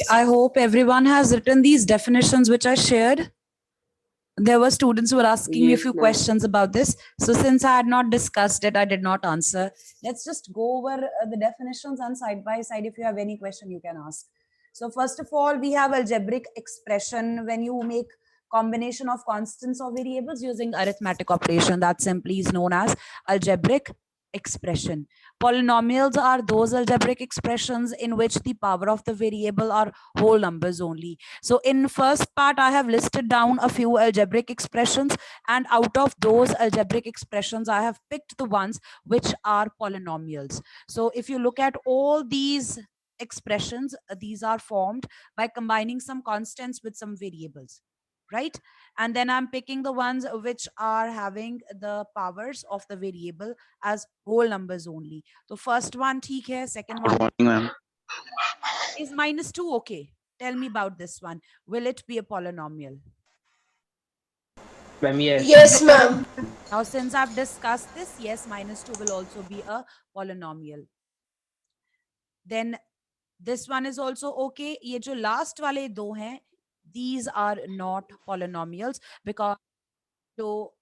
I hope everyone has written these definitions which I shared. There were students who were asking me a Yes, few ma'am. questions about this. So since I had not discussed it, I did not answer. Let's just go over the definitions and side by side. If you have any question, you can ask. So first of all, we have algebraic expression. When you make combination of constants or variables using arithmetic operation, that simply is known as algebraic expression. Polynomials are those algebraic expressions in which the power of the variable are whole numbers only. So in first part, I have listed down a few algebraic expressions, and out of those algebraic expressions, I have picked the ones which are polynomials. So if you look at all these expressions, these are formed by combining some constants with some variables, right? And then I'm picking the ones which are having the powers of the variable as whole numbers only. So first one, theek hai. Second one Good morning, ma'am. is -2. Okay. Tell me about this one. Will it be a polynomial? Ma'am, yes. Yes, ma'am. Now, since I've discussed this, yes, -2 will also be a polynomial. Then this one is also okay. ये जो last वाले दो हैं, these are not polynomials because जो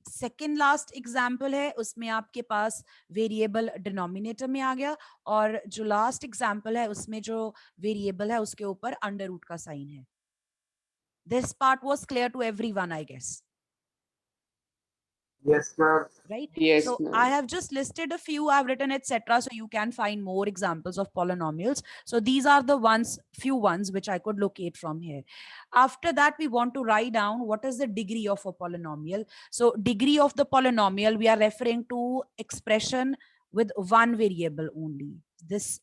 second last example है उसमें आपके पास variable denominator में आ गया, और जो last example है उसमें जो variable है उसके ऊपर under root का sign है. This part was clear to everyone, I guess. Yes, ma'am. Right? Yes, So ma'am. I have just listed a few, I've written etc. So you can find more examples of polynomials. So these are the few ones which I could locate from here. After that, we want to write down what is the degree of a polynomial. So degree of the polynomial, we are referring to expression with one variable only. This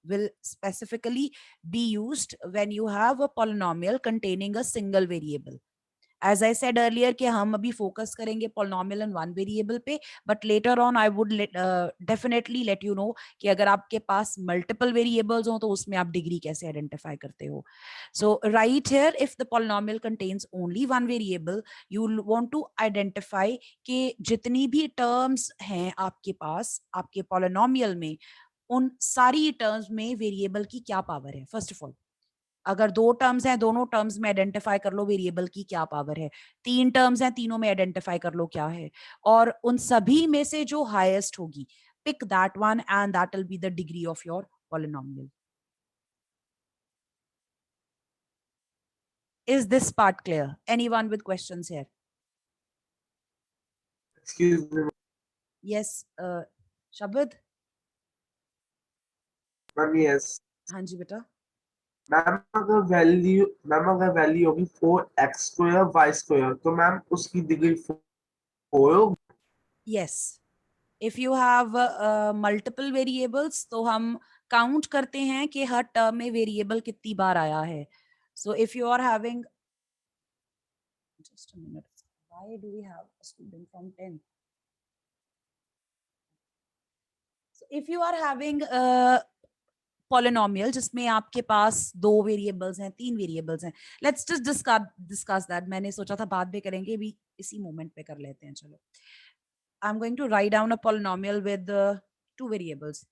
will specifically be used when you have a polynomial containing a single variable. As I said earlier कि हम अभी focus करेंगे polynomial and one variable पे, but later on I would definitely let you know कि अगर आपके पास multiple variables हो तो उसमें आप degree कैसे identify करते हो. So right here, if the polynomial contains only one variable, you want to identify कि जितनी भी terms हैं आपके पास आपके polynomial में, उन सारी terms में variable की क्या power है. First of all, अगर दो टर्म्स हैं, दोनों टर्म्स में आइडेंटिफाई कर लो वेरिएबल की क्या पावर है. तीन टर्म्स हैं, तीनों में आइडेंटिफाई कर लो क्या है, और उन सभी में से जो हाईएस्ट होगी, pick that one and that will be the degree of your polynomial. Is this part clear? Anyone with questions here? Excuse me, Yes, Shabad. ma'am. Yes. हाँ जी बेटा. मैम अगर वैल्यू होगी 4x² y² तो ma'am उसकी degree 4 होगी. Yes. If you have multiple variables, तो हम count करते हैं कि हर टर्म में वेरिएबल कितनी बार आया है. So if you are having, just a minute, why do we have a student from 10? So if you are having a polynomial जिसमें आपके पास दो वेरिएबल्स हैं, तीन वेरिएबल्स हैं, लेट्स जस्ट डिस्कस दैट. मैंने सोचा था बाद में करेंगे, अभी इसी मोमेंट पे कर लेते हैं. चलो, I am going to write down a polynomial with two variables.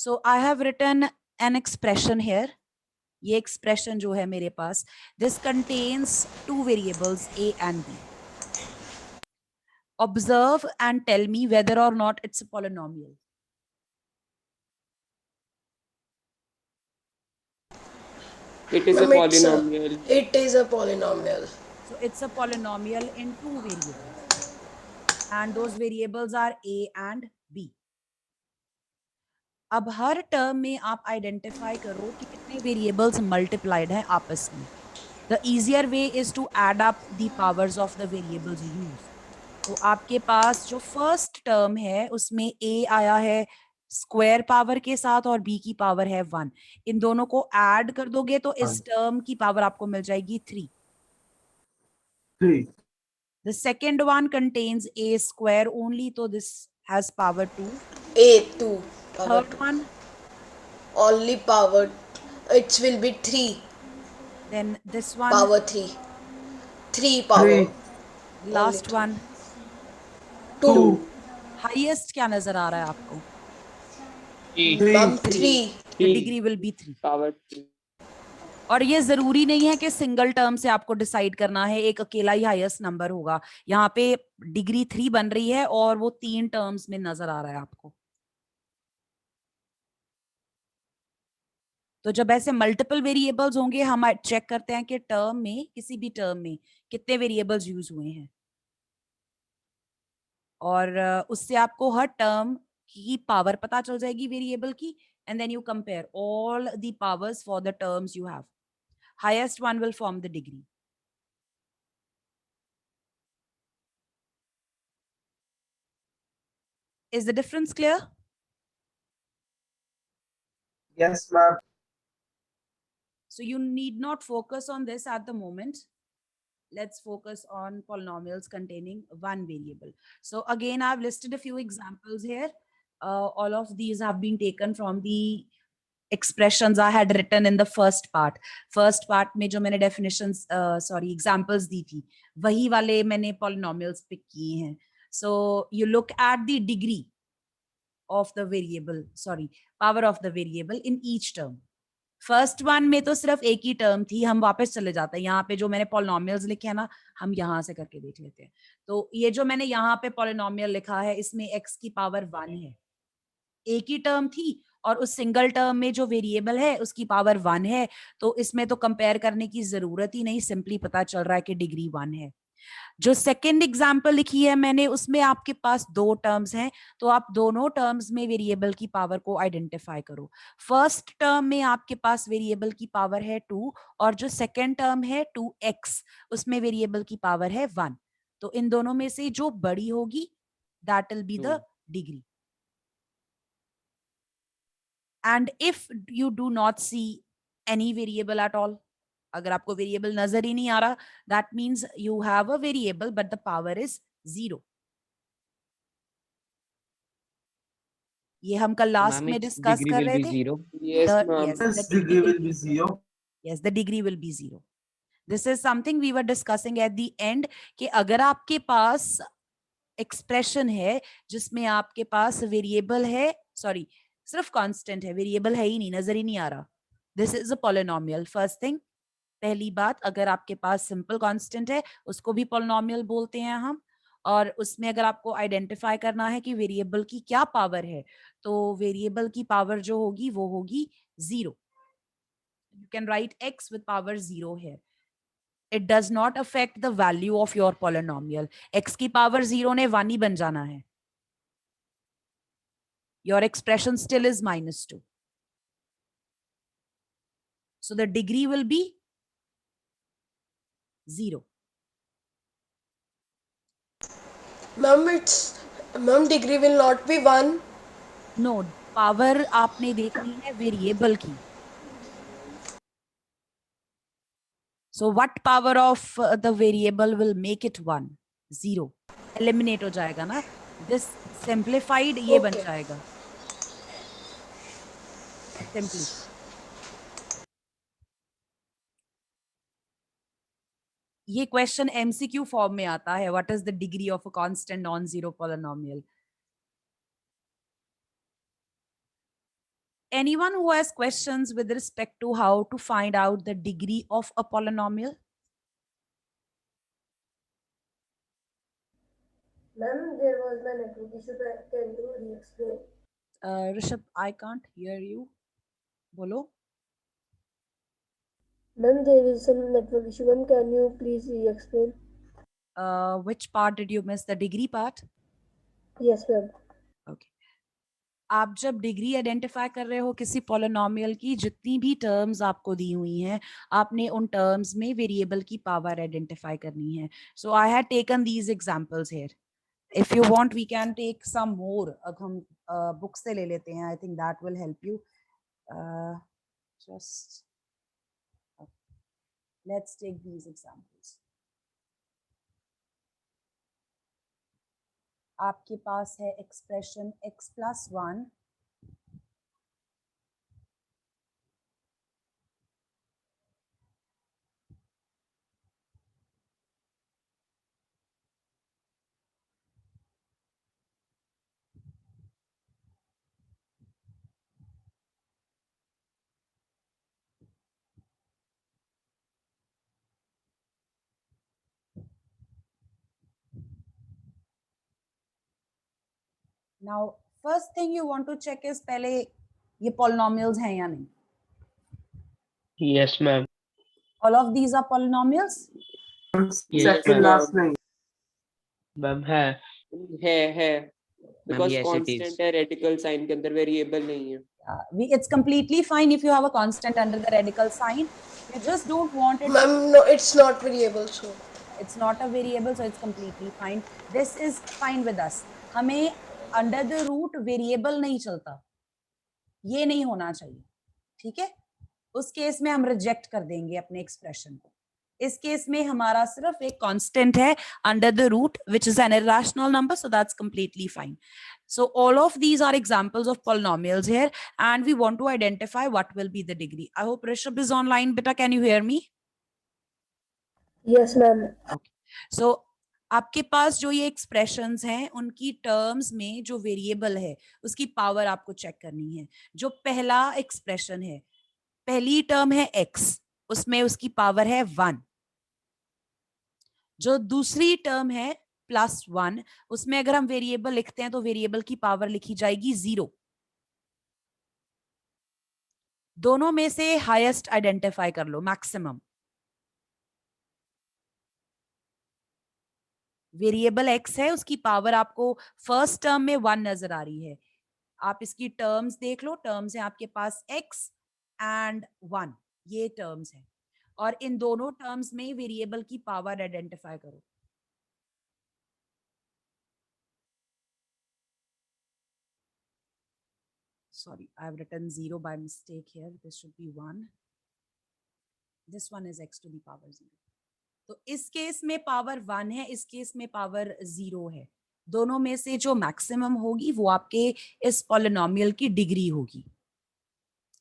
So I have written an expression here. ये expression जो है मेरे पास, this contains two variables a and b. Observe and tell me whether or not it's a polynomial. It is a Ma'am, polynomial. it is a polynomial. So it's a polynomial in two variables, and those variables are a and b. अब हर term में आप identify करो कि कितने variables multiplied हैं आपस में. The easier way is to add up the powers of the variables used. तो आपके पास जो फर्स्ट टर्म है उसमें a आया है स्क्वायर पावर के साथ और b की पावर है 1. इन दोनों को ऐड कर दोगे तो इस टर्म की पावर आपको मिल जाएगी 3. 3. The second one contains a square only, so this has power 2. A 2. Power Third 2. one, Only power. It will be 3. then this one, Power 3. 3 power. 3. last Only one. 2. 2. Highest क्या नजर आ रहा है आपको? 3. Ma'am, 3. 3. The Three. degree will be 3. Power 3. और ये जरूरी नहीं है कि सिंगल टर्म से आपको डिसाइड करना है, एक अकेला ही हाईएस्ट नंबर होगा। यहाँ पे डिग्री 3 बन रही है और वो 3 टर्म्स में नजर आ रहा है आपको। तो जब ऐसे मल्टीपल वेरिएबल्स होंगे, हम चेक करते हैं कि टर्म में, किसी भी टर्म में कितने वेरिएबल्स यूज हुए हैं, और उससे आपको हर टर्म की पावर पता चल जाएगी वेरिएबल की, and then you compare all the powers for the terms you have. Highest one will form the degree. Is the difference clear? Yes, ma'am. So you need not focus on this at the moment. Let's focus on polynomials containing one variable. So again, I've listed a few examples here. All of these have been taken from the expressions I had written in the first part. First part में जो मैंने definitions, examples दी थी, वही वाले मैंने polynomials pick किए हैं. So you look at the degree of the variable, power of the variable in each term. First one में तो सिर्फ एक ही टर्म थी, हम वापस चले जाते हैं। यहाँ पे जो मैंने पॉलिनोमियल्स लिखे हैं ना, हम यहाँ से करके देख लेते हैं। तो ये जो मैंने यहाँ पे पॉलिनोमियल लिखा है, इसमें x की पावर 1 है, एक ही टर्म थी, और उस सिंगल टर्म में जो वेरिएबल है उसकी पावर 1 है, तो इसमें तो कंपेयर करने की जरूरत ही नहीं, सिंपली पता चल रहा है कि डिग्री 1 है। जो सेकंड एग्जांपल लिखी है मैंने, उसमें आपके पास दो टर्म्स हैं, तो आप दोनों टर्म्स में वेरिएबल की पावर को आइडेंटिफाई करो। फर्स्ट टर्म में आपके पास वेरिएबल की पावर है 2, और जो सेकंड टर्म है 2x, उसमें वेरिएबल की पावर है 1। तो इन दोनों में से जो बड़ी होगी, that will be the degree. And if you do not see any variable at all, अगर आपको वेरिएबल नजर ही नहीं आ रहा, that means you have a variable but the power is 0। ये हम कल लास्ट में डिस्कस कर रहे थे। Yes, ma'am. Yes, Yes, degree will be 0. yes, the degree will be 0. This is something we were discussing at the end, कि अगर आपके पास एक्सप्रेशन है जिसमें आपके पास वेरिएबल है, सिर्फ कांस्टेंट है, वेरिएबल है ही नहीं, नजर ही नहीं आ रहा, this is a polynomial. First thing, पहली बात, अगर आपके पास सिंपल कांस्टेंट है, उसको भी पॉलिनोमियल बोलते हैं हम। और उसमें अगर आपको आइडेंटिफाई करना है कि वेरिएबल की क्या पावर है, तो वेरिएबल की पावर जो होगी वो होगी 0। You can write x with power 0 here. It does not affect the value of your polynomial. x की पावर 0 ने 1 ही बन जाना है. Your expression still is -2. So the degree will be 0. Ma'am, degree will not be 1. No, power आपने देखनी है variable की. So what power of the variable will make it 1? 0. Eliminate हो जाएगा ना. This simplified ये बन Okay. जाएगा. Simply. ये क्वेश्चन एमसीक्यू फॉर्म में आता है. What is the degree of a constant non zero polynomial? Anyone who has questions with respect to how to find out the degree of a polynomial? Ma'am, there was my network issue. Can you re-explain? Rishabh, I can't hear you. Bolo. Ma'am, there is some network issue. Ma'am, can you please re-explain? Which part did you miss? The degree part? Yes, ma'am. Okay. आप जब degree identify कर रहे हो किसी polynomial की, जितनी भी terms आपको दी हुई हैं, आपने उन टर्म्स में वेरिएबल की पावर आइडेंटिफाई करनी है. So I had taken these examples here. If you want we can take some more. अब हम बुक से ले लेते हैं. I think that will help you. Just let's take these examples. आपके पास है expression x plus 1 now first thing you want to check is पहले ये polynomials हैं या नहीं. Yes, ma'am. All of these are polynomials. Yes, Second ma'am. last नहीं. Ma'am है है because yes, it constant is. है radical sign के अंदर variable नहीं है. It's completely fine if you have a constant under the radical sign. You just don't want it. Ma'am, no, it's not variable, so. It's not a variable, so it's completely fine. This is fine with us. हमें under the root variable नहीं चलता, ये नहीं होना चाहिए, ठीक है? उस केस में हम रिजेक्ट कर देंगे अपने एक्सप्रेशन को. इस केस में हमारा सिर्फ एक कांस्टेंट है under the root which is an irrational number, so that's completely fine. So all of these are examples of polynomials here, and we want to identify what will be the degree. I hope Rishabh is online. Beta, can you hear me? Yes, ma'am. So आपके पास जो ये expressions हैं उनकी terms में जो variable है उसकी power आपको चेक करनी है. जो पहला एक्सप्रेशन है, पहली टर्म है x, उसमें उसकी पावर है 1. जो दूसरी टर्म है +1, उसमें अगर हम वेरिएबल लिखते हैं तो वेरिएबल की पावर लिखी जाएगी 0. दोनों में से हाईएस्ट आइडेंटिफाई कर लो, मैक्सिमम. वेरिएबल x है, उसकी पावर आपको फर्स्ट टर्म में 1 नजर आ रही है. आप इसकी टर्म्स देख लो. टर्म्स है आपके पास x एंड 1, ये टर्म्स है, और इन दोनों टर्म्स में वेरिएबल की पावर आइडेंटिफाई करो. Sorry, I have written 0 by mistake here. This should be 1. This one is x to the power 0. तो इस केस में पावर 1 है, इस केस में पावर 0 है. दोनों में से जो मैक्सिमम होगी वो आपके इस पॉलिनोमियल की डिग्री होगी.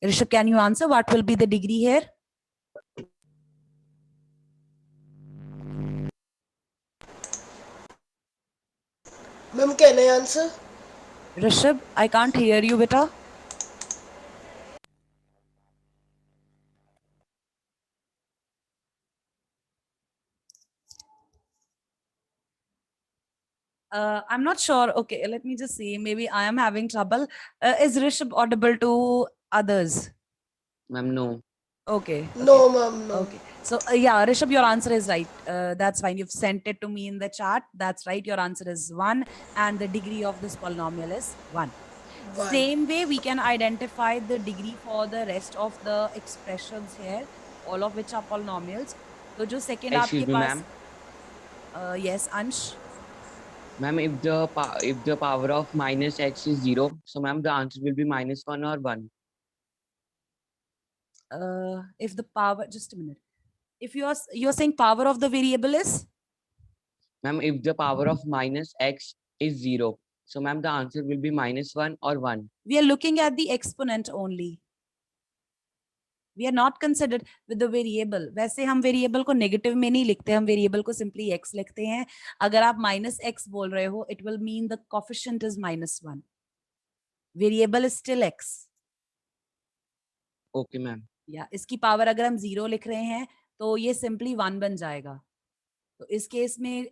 Rishabh, can you answer what will be the degree here? Ma'am, can I answer? Rishabh, I can't hear you, beta. I'm not sure. Okay, let me just see. Maybe I am having trouble. Is Rishabh audible to others? Ma'am, no. Okay. No, ma'am, no. Okay. So yeah, Rishabh, your answer is right. That's fine. You've sent it to me in the chat. That's right. Your answer is 1, and the degree of this polynomial is 1. One. Same way, we can identify the degree for the rest of the expressions here, all of which are polynomials. So जो second Excuse आपके me, pass, ma'am. yes, Ansh. Ma'am, if the power of minus x is 0, so ma'am, the answer will be -1 or 1. If the power, just a minute. If you're saying power of the variable is, Ma'am, if the power of minus x is 0, so ma'am, the answer will be -1 or 1. we are looking at the exponent only. We are not considered with the variable. वैसे हम variable को negative में नहीं लिखते, हम variable को simply x लिखते हैं. अगर आप -x बोल रहे हो, it will mean the coefficient is -1. Variable is still x. Okay, ma'am. या इसकी पावर अगर हम 0 लिख रहे हैं तो ये simply 1 बन जाएगा. तो इस केस में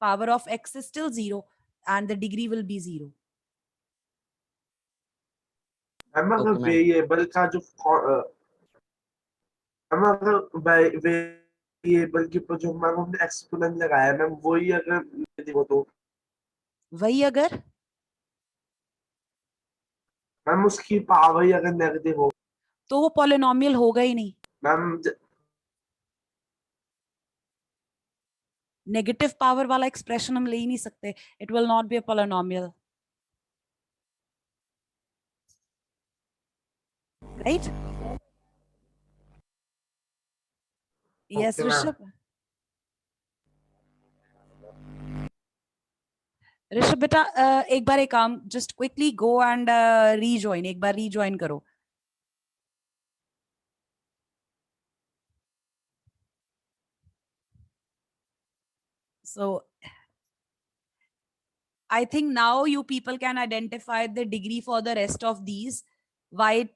power of x is still 0 and the degree will be 0. Ma'am अगर Okay, ma'am. वेरिएबल का जो मैम अगर वेरिएबल के ऊपर जो मैम हमने एक्सपोनेंट लगाया मैम वही अगर देखो तो वही अगर मैम उसकी पावर ही अगर नेगेटिव हो तो वो polynomial होगा ही नहीं. मैम नेगेटिव पावर वाला एक्सप्रेशन हम ले ही नहीं सकते. It will not be a polynomial, right? Yes Okay, ma'am. Rishabh. Rishabh बेटा एक बार एक काम, just quickly go and rejoin, एक बार रीजॉइन करो. So I think now you people can identify the degree for the rest of these. Y to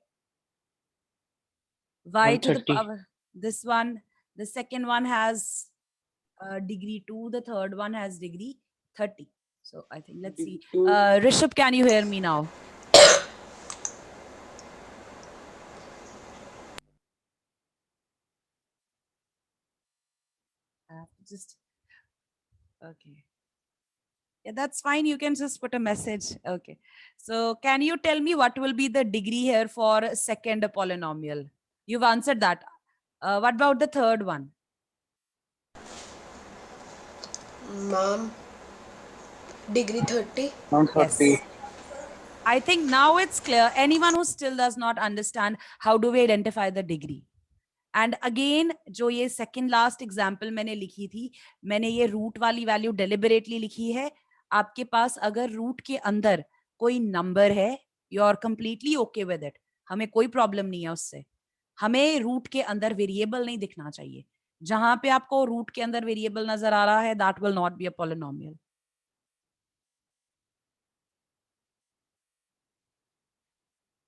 the 130. power. This one, the second one has degree 2, the third one has degree 30. So I think let's see. Two. Rishabh, can you hear me now? Just okay. Yeah, that's fine. You can just put a message. Okay. So can you tell me what will be the degree here for second polynomial? You've answered that. What about the third one? Mom, degree 30. Yes. I think now it's clear. Anyone who still does not understand, how do we identify the degree? And again जो ये second last example मैंने लिखी थी, मैंने ये root वाली value deliberately लिखी है. आपके पास अगर रूट के अंदर कोई नंबर है, you are completely okay with it, हमें कोई प्रॉब्लम नहीं है उससे. हमें रूट के अंदर वेरिएबल नहीं दिखना चाहिए. जहां पे आपको रूट के अंदर वेरिएबल नजर आ रहा है, that will not be a polynomial.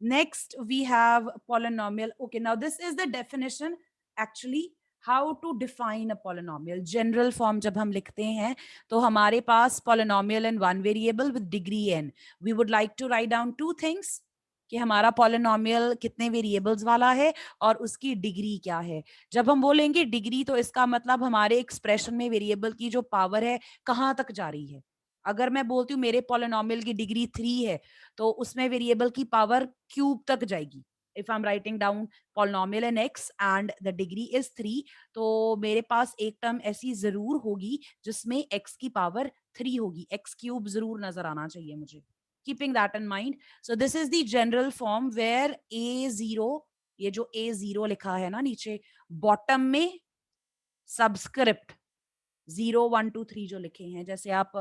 Next, we have polynomial. Okay, now this is the definition actually how to define a polynomial. General form जब हम लिखते हैं तो हमारे पास polynomial in one variable with degree n. We would like to write down two things कि हमारा polynomial कितने variables वाला है और उसकी डिग्री क्या है. जब हम बोलेंगे डिग्री तो इसका मतलब हमारे एक्सप्रेशन में वेरिएबल की जो पावर है कहाँ तक जा रही है. अगर मैं बोलती हूँ मेरे पॉलिनोमियल की डिग्री 3 है तो उसमें वेरिएबल की पावर क्यूब तक जाएगी. If I am writing down polynomial in x and the degree is 3, तो मेरे पास एक टर्म ऐसी जरूर होगी जिसमें x की पावर 3 होगी. x क्यूब जरूर नजर आना चाहिए मुझे. Keeping that in mind, so this is the general form where a0, ये जो a0 लिखा है ना नीचे बॉटम में, सब्सक्रिप्ट 0 1 2 3 जो लिखे हैं, जैसे आप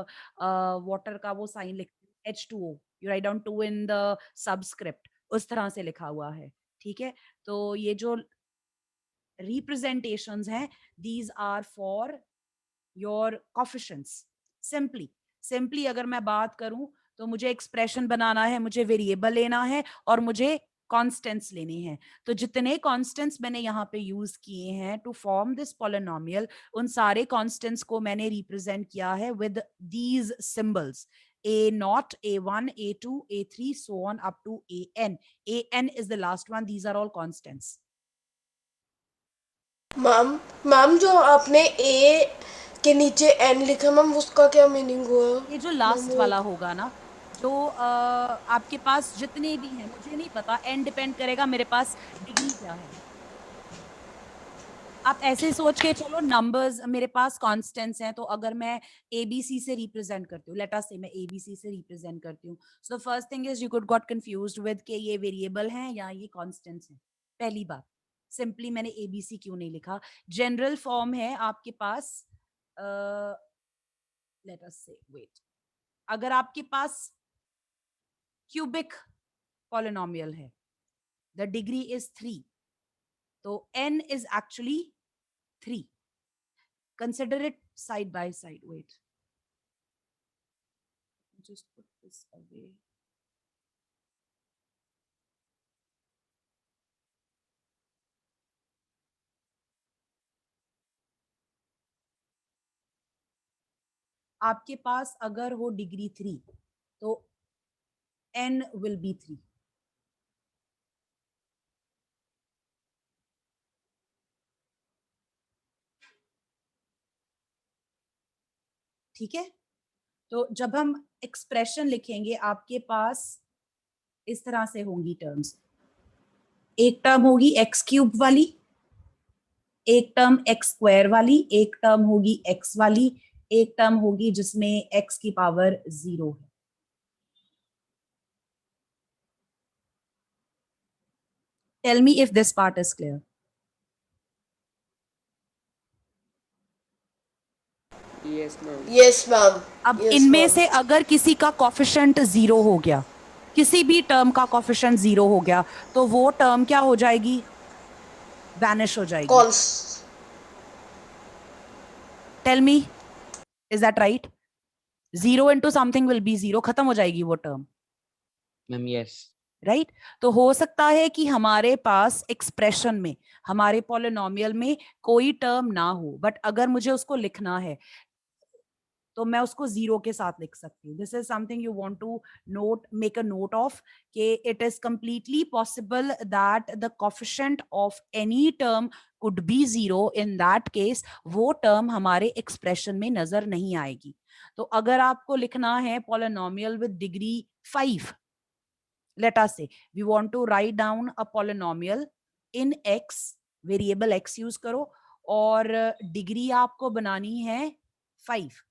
वाटर का वो साइन लिखते हैं H2O, you write down 2 in the subscript, उस तरह से लिखा हुआ है. ठीक है, तो ये जो रिप्रेजेंटेशंस हैं, these are for your coefficients. Simply अगर मैं बात करूं तो मुझे एक्सप्रेशन बनाना है, मुझे वेरिएबल लेना है और मुझे कॉन्स्टेंट्स लेने हैं. तो जितने कॉन्स्टेंट्स मैंने यहाँ पे यूज किए हैं टू फॉर्म दिस पॉलिनोमियल, उन सारे कॉन्स्टेंट्स को मैंने रिप्रेजेंट किया है with these symbols a0, a1, a2, a3, so on up to an. An is the last one. These are all constants. Ma'am जो आपने ए के नीचे एन लिखा मैम, उसका क्या मीनिंग हुआ? ये जो लास्ट वाला होगा ना, जो आपके पास जितने भी हैं, मुझे नहीं पता, एन डिपेंड करेगा मेरे पास डिग्री क्या है. आप ऐसे सोच के चलो, नंबर्स मेरे पास कांस्टेंट्स हैं, तो अगर मैं एबीसी से रिप्रेजेंट करती हूँ, लेट अस से मैं एबीसी से रिप्रेजेंट करती हूँ, so first thing is you could got confused with के ये वेरिएबल हैं या ये कांस्टेंट्स हैं. पहली बात, सिंपली मैंने एबीसी क्यों नहीं लिखा. जनरल फॉर्म है आपके पास, लेट अस से वेट, अगर आपके पास क्यूबिक पॉलिनोमियल है, द डिग्री इज 3, तो n is actually 3. Consider it side by side. Wait, just put this away. आपके पास अगर हो डिग्री 3 तो n will be 3. ठीक है, तो जब हम एक्सप्रेशन लिखेंगे आपके पास इस तरह से होंगी टर्म्स. एक टर्म होगी एक्स क्यूब वाली, एक टर्म एक्स स्क्वायर वाली, एक टर्म होगी एक्स वाली, एक टर्म होगी जिसमें एक्स की पावर 0 है. Tell me if this part is clear. Yes, ma'am. Yes ma'am. अब इनमें से अगर किसी का कॉफिशेंट 0 हो गया, किसी भी टर्म का कॉफिशेंट 0 हो गया, तो वो टर्म क्या हो जाएगी? वैनिश हो जाएगी। कॉल्स। Tell me, is that right? 0 into something will be 0, खत्म हो जाएगी वो टर्म, मैम यस। राइट? तो हो सकता है कि हमारे पास एक्सप्रेशन में, हमारे पॉलिनोमियल में कोई टर्म ना हो, बट अगर मुझे उसको लिखना है तो मैं उसको 0 के साथ लिख सकती हूँ। This is something you want to note, make a note of, कि it is completely possible that the coefficient of any term could be 0। In that case वो टर्म हमारे एक्सप्रेशन में नजर नहीं आएगी। तो अगर आपको लिखना है polynomial with degree 5, let us say we want to write down a polynomial in x, variable x use करो, और डिग्री आपको बनानी है 5।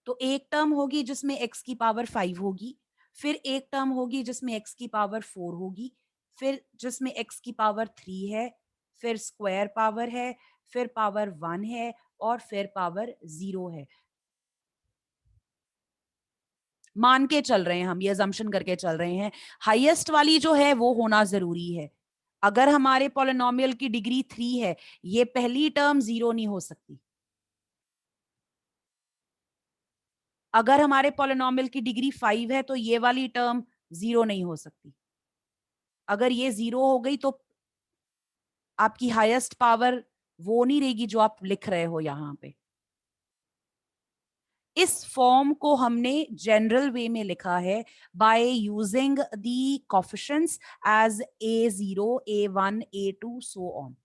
तो एक टर्म होगी जिसमें x की पावर 5 होगी, फिर एक टर्म होगी जिसमें x की पावर 4 होगी, फिर जिसमें x की पावर 3 है, फिर स्क्वायर पावर है, फिर पावर 1 है, और फिर पावर 0 है। मान के चल रहे हैं हम, ये अजम्पशन करके चल रहे हैं, हाईएस्ट वाली जो है वो होना जरूरी है। अगर हमारे पॉलिनोमियल की डिग्री 3 है, ये पहली टर्म 0 नहीं हो सकती। अगर हमारे पॉलिनोमियल की डिग्री 5 है तो ये वाली टर्म 0 नहीं हो सकती। अगर ये 0 हो गई तो आपकी हाईएस्ट पावर वो नहीं रहेगी जो आप लिख रहे हो यहां पे। इस फॉर्म को हमने जनरल वे में लिखा है by using the coefficients as a0, a1, a2 so on,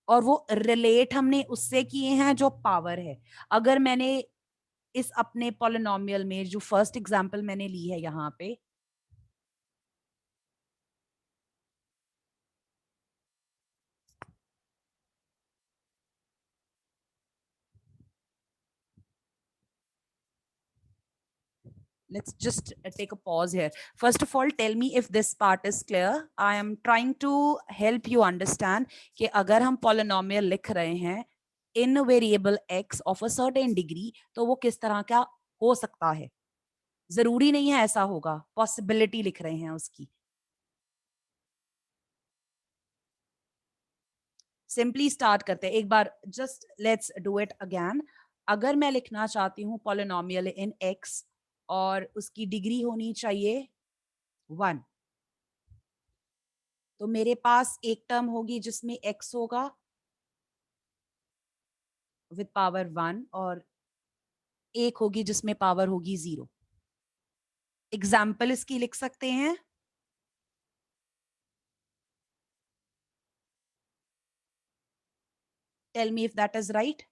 और वो रिलेट हमने उससे किए हैं जो पावर है। अगर मैंने इस अपने पॉलिनोमियल में जो फर्स्ट एग्जांपल मैंने ली है यहाँ पे, let's just take a pause here. First of all, tell me if this part is clear. I am trying to help you understand कि अगर हम polynomial लिख रहे हैं in a variable x of a certain degree, तो वो किस तरह का हो सकता है। जरूरी नहीं है ऐसा होगा, possibility लिख रहे हैं उसकी। सिंपली स्टार्ट करते हैं एक बार, just let's do it again. अगर मैं लिखना चाहती हूँ पॉलिनोमियल इन x और उसकी डिग्री होनी चाहिए 1, तो मेरे पास एक टर्म होगी जिसमें x होगा विद पावर 1 और एक होगी जिसमें पावर होगी 0। एग्जाम्पल इसकी लिख सकते हैं। Tell me if that is right.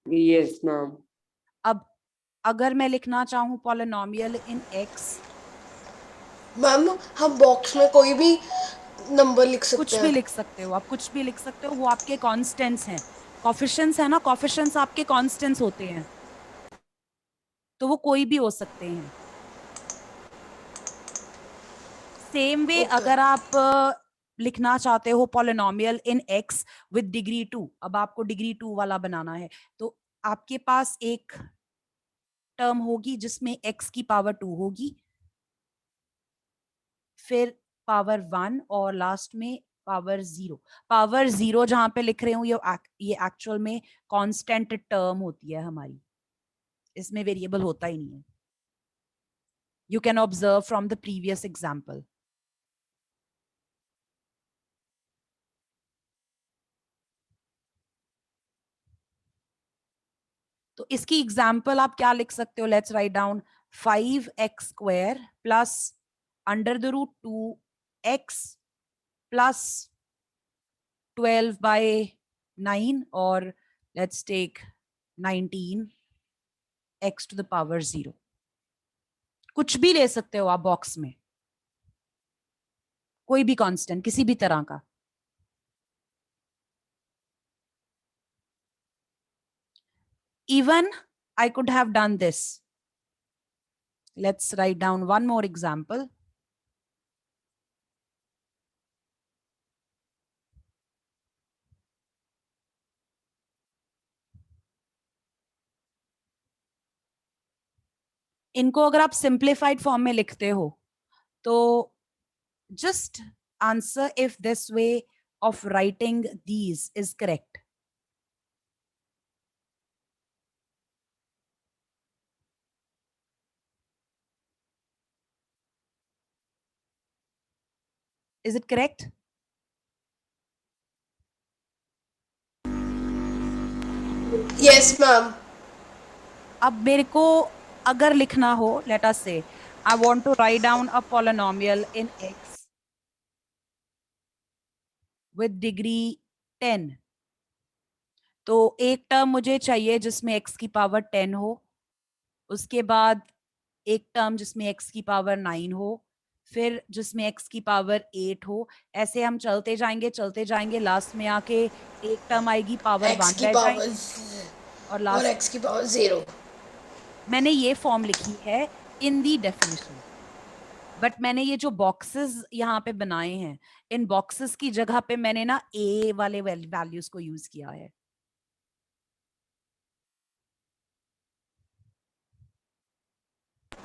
Yes, ma'am. अब अगर मैं लिखना चाहूं पॉलिनोमियल इन x, मैम हम बॉक्स में कोई भी नंबर लिख सकते कुछ भी हैं। लिख सकते हो आप, कुछ भी लिख सकते हो, वो आपके कॉन्स्टेंट्स हैं, कॉफिशिएंट्स है ना, कॉफिशिएंट्स आपके कॉन्स्टेंट्स होते हैं, तो वो कोई भी हो सकते हैं। Same way Okay. अगर आप लिखना चाहते हो polynomial in x with degree 2, अब आपको डिग्री 2 वाला बनाना है, तो आपके पास एक टर्म होगी जिसमें x की पावर 2 होगी, फिर पावर 1 और लास्ट में पावर 0। पावर 0 जहां पे लिख रहे हूं ये एक्चुअल में कांस्टेंट टर्म होती है हमारी, इसमें वेरिएबल होता ही नहीं है। You can observe from the previous example. तो इसकी एग्जाम्पल आप क्या लिख सकते हो? Let's write down 5x² plus under the root 2x plus 12/9, और let's take 19x to the power 0। कुछ भी ले सकते हो आप बॉक्स में, कोई भी कांस्टेंट किसी भी तरह का। Even I could have done this. Let's write down one more example. इनको अगर आप सिंप्लीफाइड फॉर्म में लिखते हो तो just answer if this way of writing these is correct. Is it correct? Yes, ma'am. अब मेरे को अगर लिखना हो, let us say I want to write down a polynomial in x with degree 10. तो एक टर्म मुझे चाहिए जिसमें x की पावर 10 हो, उसके बाद एक टर्म जिसमें x की पावर 9 हो, फिर जिसमें x की पावर 8 हो। ऐसे हम चलते जाएंगे, लास्ट में आके एक टर्म आएगी पावर X 1 की रह पावर जाएगी और और लास्ट X की पावर 0. मैंने ये फॉर्म लिखी है इन दी डेफिनेशन। बट मैंने ये जो बॉक्सेस यहाँ पे बनाए हैं, इन बॉक्सेस की जगह पे मैंने ना ए वाले वैल्यूज को यूज किया है।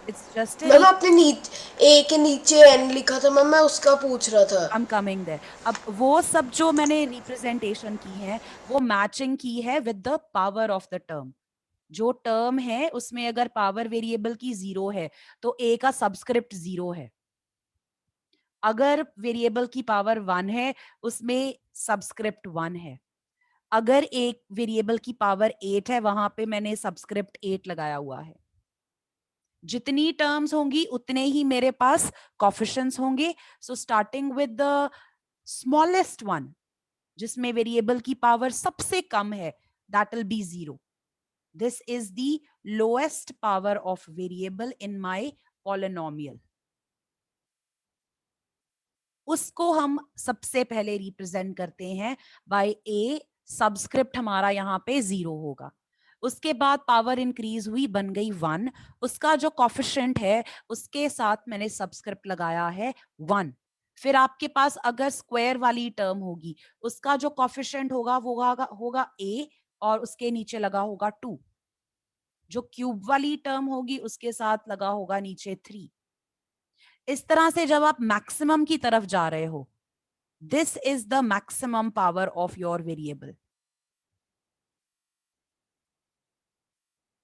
इट्स जस्ट मैम आपने नीचे A के नीचे N लिखा था मैम, मैं उसका पूछ रहा था. I'm coming there. अब वो सब जो मैंने रिप्रेजेंटेशन की है वो मैचिंग की है with the power of the term. जो टर्म है उसमें अगर पावर वेरिएबल की 0 है तो ए का सबस्क्रिप्ट 0 है। अगर वेरिएबल की पावर 1 है उसमें सबस्क्रिप्ट 1 है। अगर एक वेरिएबल की पावर 8 है वहां पे मैंने सबस्क्रिप्ट 8 लगाया हुआ है। जितनी टर्म्स होंगी उतने ही मेरे पास कोफिशिएंट्स होंगे। So starting with the smallest one जिसमें वेरिएबल की पावर सबसे कम है, that will B 0. This is the lowest power of variable in my polynomial. उसको हम सबसे पहले रिप्रेजेंट करते हैं बाय ए, सबस्क्रिप्ट हमारा यहाँ पे 0 होगा। उसके बाद पावर इंक्रीज हुई, बन गई 1। उसका जो कोफिशिएंट है उसके साथ मैंने सबस्क्रिप्ट लगाया है 1। फिर आपके पास अगर स्क्वायर वाली टर्म होगी उसका जो कोफिशिएंट होगा वो होगा ए और उसके नीचे लगा होगा 2। जो क्यूब वाली टर्म होगी उसके साथ लगा होगा नीचे 3। इस तरह से जब आप मैक्सिमम की तरफ जा रहे हो, this is the maximum power of your variable.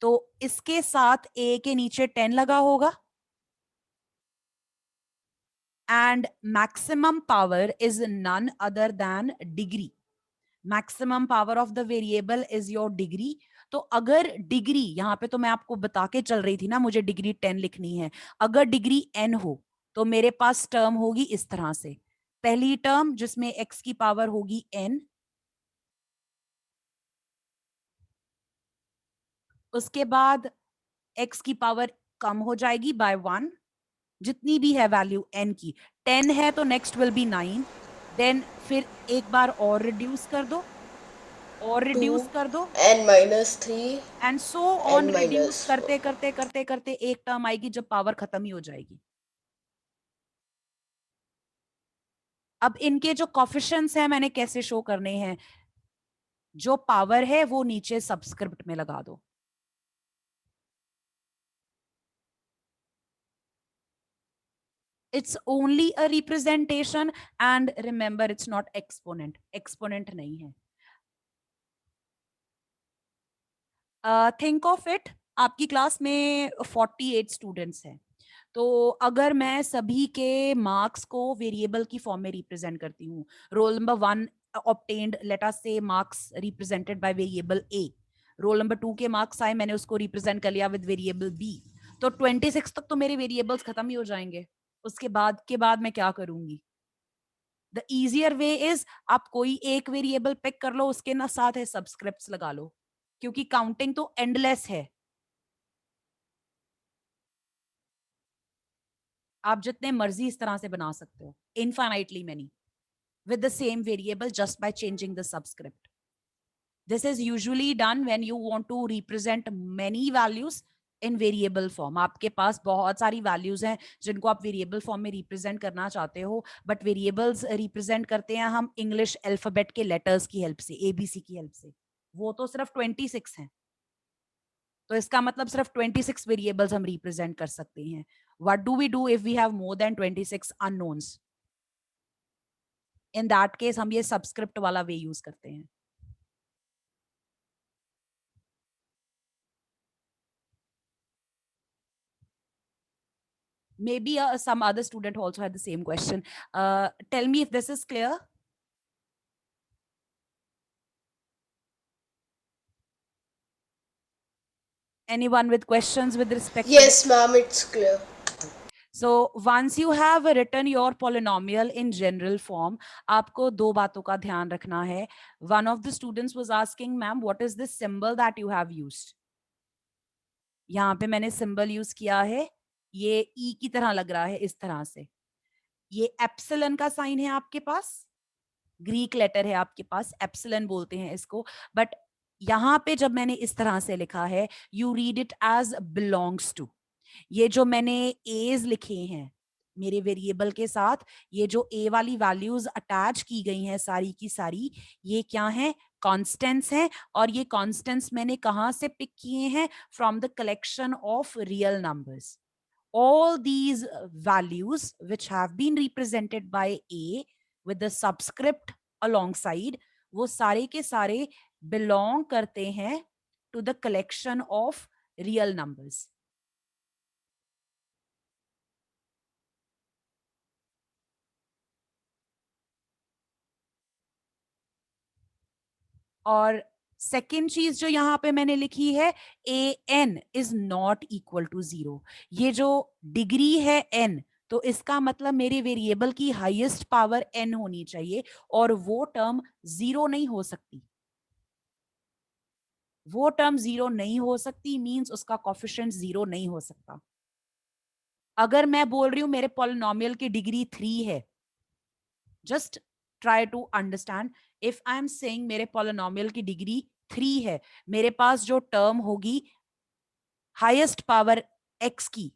तो इसके साथ ए के नीचे 10 लगा होगा and maximum power is none other than degree. Maximum power of the variable is your degree. तो अगर डिग्री, यहां पे तो मैं आपको बता के चल रही थी ना मुझे डिग्री 10 लिखनी है, अगर डिग्री n हो तो मेरे पास टर्म होगी इस तरह से। पहली टर्म जिसमें x की पावर होगी n, उसके बाद x की पावर कम हो जाएगी बाय 1, जितनी भी है वैल्यू n की। 10 है तो नेक्स्ट विल बी 9। देन फिर एक बार और रिड्यूस कर दो और रिड्यूस कर दो n-3 and so on, n reduce -4. करते करते करते करते एक टर्म आएगी जब पावर खत्म ही हो जाएगी। अब इनके जो कोफिशिएंट्स हैं मैंने कैसे शो करने हैं, जो पावर है वो नीचे सबस्क्रिप्ट में लगा दो। It's only a representation and remember it's not exponent. Exponent नहीं है। Think of it, आपकी क्लास में 48 स्टूडेंट्स हैं। तो अगर मैं सभी के मार्क्स को वेरिएबल की फॉर्म में रिप्रेजेंट करती हूँ, roll number 1 obtained let us say marks represented by variable A, roll number 2 के मार्क्स आए, मैंने उसको रिप्रेजेंट कर लिया विद वेरिएबल B, तो 26 तक तो मेरे वेरिएबल्स खत्म ही हो जाएंगे। उसके बाद मैं क्या करूंगी? द इजियर वे इज आप कोई एक वेरिएबल पिक कर लो, उसके ना साथ है सबस्क्रिप्ट्स लगा लो, क्योंकि काउंटिंग तो एंडलेस है। आप जितने मर्जी इस तरह से बना सकते हो, infinitely many, with the same variable just by changing the subscript. This is usually done when you want to represent many values in variable form. आपके पास बहुत सारी values हैं जिनको आप variable form में represent करना चाहते हो, but variables represent करते हैं हम English alphabet के letters की help से, ABC की help से। वो तो सिर्फ 26 हैं। तो इसका मतलब सिर्फ 26 वेरिएबल्स हम रिप्रेजेंट कर सकते हैं. What do we do if we have more than 26 unknowns? In that case हम ये सबस्क्रिप्ट वाला वे यूज करते हैं. Maybe some other student also had the same question. Tell me if this is clear. Anyone with questions with respect to Yes, ma'am, it's clear. So once you have written your polynomial in general form, आपको दो बातों का ध्यान रखना है. One of the students was asking, ma'am, what is this symbol that you have used? यहाँ पे मैंने symbol use किया है, ये E की तरह लग रहा है इस तरह से. ये एप्सिलन का साइन है आपके पास, ग्रीक लेटर है आपके पास, एप्सिलन बोलते हैं इसको. बट यहाँ पे जब मैंने इस तरह से लिखा है, you read it as belongs to. ये जो मैंने एज लिखे हैं मेरे वेरिएबल के साथ, ये जो ए वाली वैल्यूज अटैच की गई हैं सारी की सारी, ये क्या है? कॉन्स्टेंट्स हैं. और ये कॉन्स्टेंट्स मैंने कहाँ से पिक किए हैं? From the collection of real numbers. All these values which have been represented by A with the subscript alongside, वो सारे के सारे belong करते हैं to the collection of real numbers. और सेकेंड चीज जो यहाँ पे मैंने लिखी है, an is not equal to 0. ये जो डिग्री है n, तो इसका मतलब मेरे वेरिएबल की हाईएस्ट पावर n होनी चाहिए, और वो टर्म 0 नहीं हो सकती. वो टर्म 0 नहीं हो सकती मींस उसका कोफिशिएंट 0 नहीं हो सकता. अगर मैं बोल रही हूं मेरे पॉलिनोमियल की डिग्री 3 है, just try to understand. If I am saying मेरे पॉलिनोमियल की डिग्री 3 है, मेरे पास जो टर्म होगी हाईएस्ट पावर x की,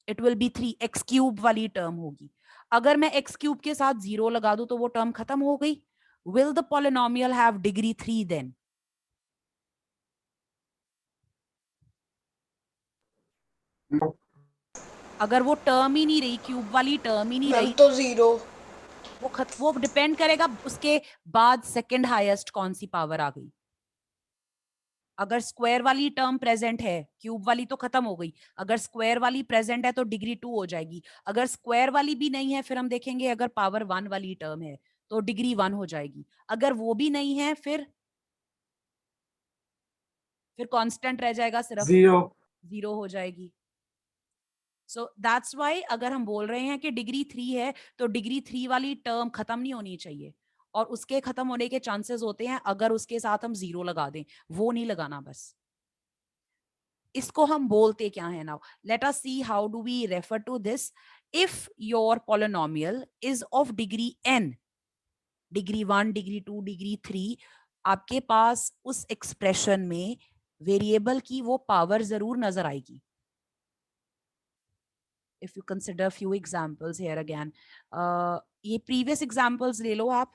it will be 3x cube वाली टर्म होगी. अगर मैं x क्यूब के साथ 0 लगा दूं तो वो टर्म खत्म हो गई. Will the polynomial have degree 3 then? No. अगर वो टर्म ही नहीं रही, क्यूब वाली टर्म ही नहीं मैम रही, तो 0. वो डिपेंड करेगा उसके बाद सेकंड हाईएस्ट कौन सी पावर आ गई. अगर स्क्वायर वाली टर्म प्रेजेंट है, क्यूब वाली तो खत्म हो गई. अगर स्क्वायर वाली प्रेजेंट है तो डिग्री 2 हो जाएगी. अगर स्क्वायर वाली भी नहीं है, फिर हम देखेंगे अगर पावर 1 वाली टर्म है तो डिग्री 1 हो जाएगी. अगर वो भी नहीं है, फिर कांस्टेंट रह जाएगा, सिर्फ 0 हो जाएगी. सो दैट्स वाई अगर हम बोल रहे हैं कि डिग्री 3 है, तो डिग्री 3 वाली टर्म खत्म नहीं होनी चाहिए, और उसके खत्म होने के चांसेस होते हैं अगर उसके साथ हम 0 लगा दें. वो नहीं लगाना. बस इसको हम बोलते क्या है now. Let us see how do we refer to this. If your polynomial is of degree n, degree 1, degree 2, degree 3, आपके पास उस एक्सप्रेशन में वेरिएबल की वो पावर जरूर नजर आएगी. If you consider few examples here again, ये previous examples ले लो आप.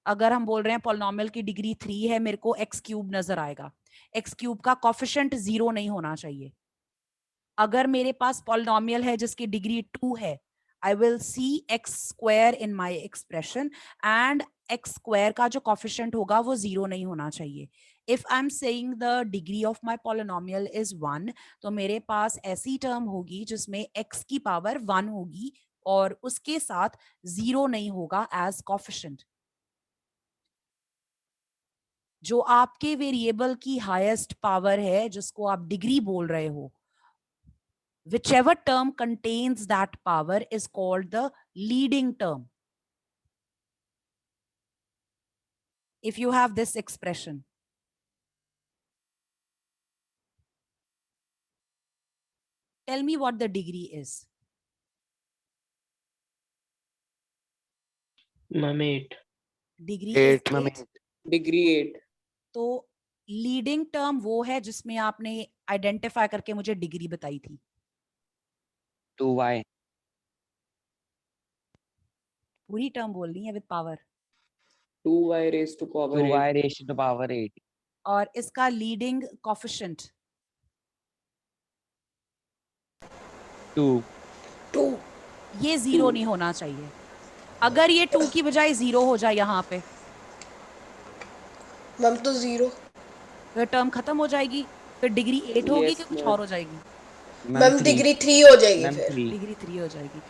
अगर हम बोल रहे हैं पॉलिनोमियल की डिग्री 3 है, मेरे को x क्यूब नजर आएगा. x क्यूब का कोफिशिएंट 0 नहीं होना चाहिए. अगर मेरे पास पॉलिनोमियल है जिसकी डिग्री 2 है, I will see x square in my expression, and x square का जो कोफिशिएंट होगा वो 0 नहीं होना चाहिए. If I'm saying the degree of my polynomial is 1, तो मेरे पास ऐसी टर्म होगी जिसमें x की पावर 1 होगी और उसके साथ 0 नहीं होगा एज कोफिशिएंट. जो आपके वेरिएबल की हाईएस्ट पावर है, जिसको आप डिग्री बोल रहे हो, whichever term contains that power is called the leading term. If you have this expression, tell me what the degree is. Ma'am 8. Degree 8, is ma'am, 8. Degree 8. तो लीडिंग टर्म वो है जिसमें आपने आइडेंटिफाई करके मुझे डिग्री बताई थी. 2y. पूरी टर्म बोलनी है with power. 2y raised to power 8. 2y raised to the power 8. और इसका लीडिंग कोफिशिएंट 2. 2 ये 0 नहीं होना चाहिए. अगर ये 2 की बजाय 0 हो जाए यहाँ पे, मैम तो 0 फिर टर्म खत्म हो जाएगी. फिर डिग्री 8 होगी Yes, कि कुछ ma'am. और हो जाएगी? मैम 3. डिग्री 3 हो जाएगी मैम फिर. 3. डिग्री 3 हो जाएगी.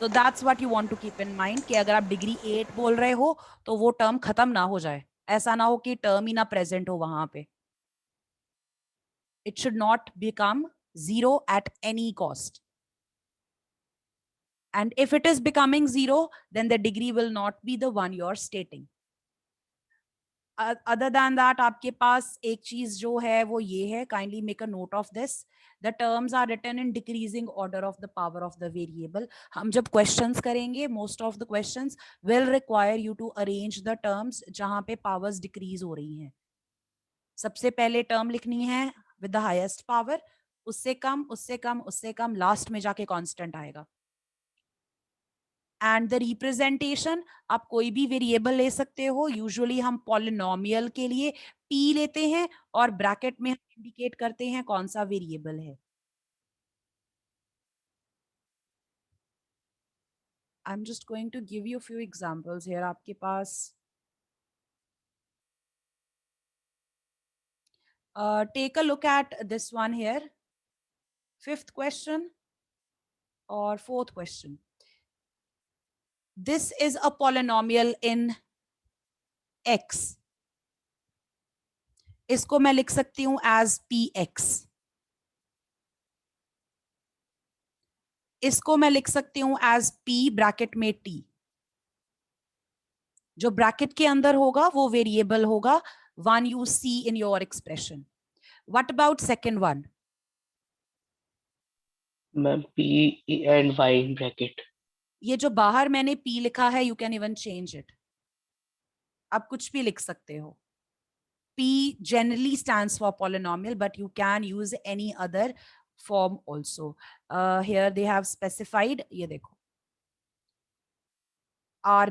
तो that's what you want to keep in mind कि अगर आप डिग्री 8 बोल रहे हो तो वो टर्म खत्म ना हो जाए. ऐसा ना हो कि टर्म ही ना प्रेजेंट हो वहां पे. It should not become 0 at any cost. And if it is becoming 0, then the degree will not be the one you're stating. Other than that, आपके पास एक चीज जो है वो ये है, kindly make a note of this. The terms are written in decreasing order of the power of the variable. हम जब questions करेंगे, most of the questions will require you to arrange the terms जहाँ पे powers decrease हो रही हैं. सबसे पहले term लिखनी है with the highest power, उससे कम, उससे कम, उससे कम, लास्ट में जाके कांस्टेंट आएगा. एंड द रिप्रेजेंटेशन, आप कोई भी वेरिएबल ले सकते हो. यूजुअली हम पॉलिनोमियल के लिए p लेते हैं और ब्रैकेट में हम इंडिकेट करते हैं कौन सा वेरिएबल है. I am just going to give you few examples here. आपके पास take a look at this one here. 5th question or 4th question. This is a polynomial in x. इसको मैं लिख सकती हूं as px. इसको मैं लिख सकती हूं as p ब्रैकेट में t. जो ब्रैकेट के अंदर होगा वो वेरिएबल होगा one you see in your expression. What about second one? Ma'am, P and Y in bracket. ये जो बाहर मैंने p लिखा है, you can even change it. आप कुछ भी लिख सकते हो. p generally stands for polynomial, but you can use any other form also. Here they have specified, ये देखो, r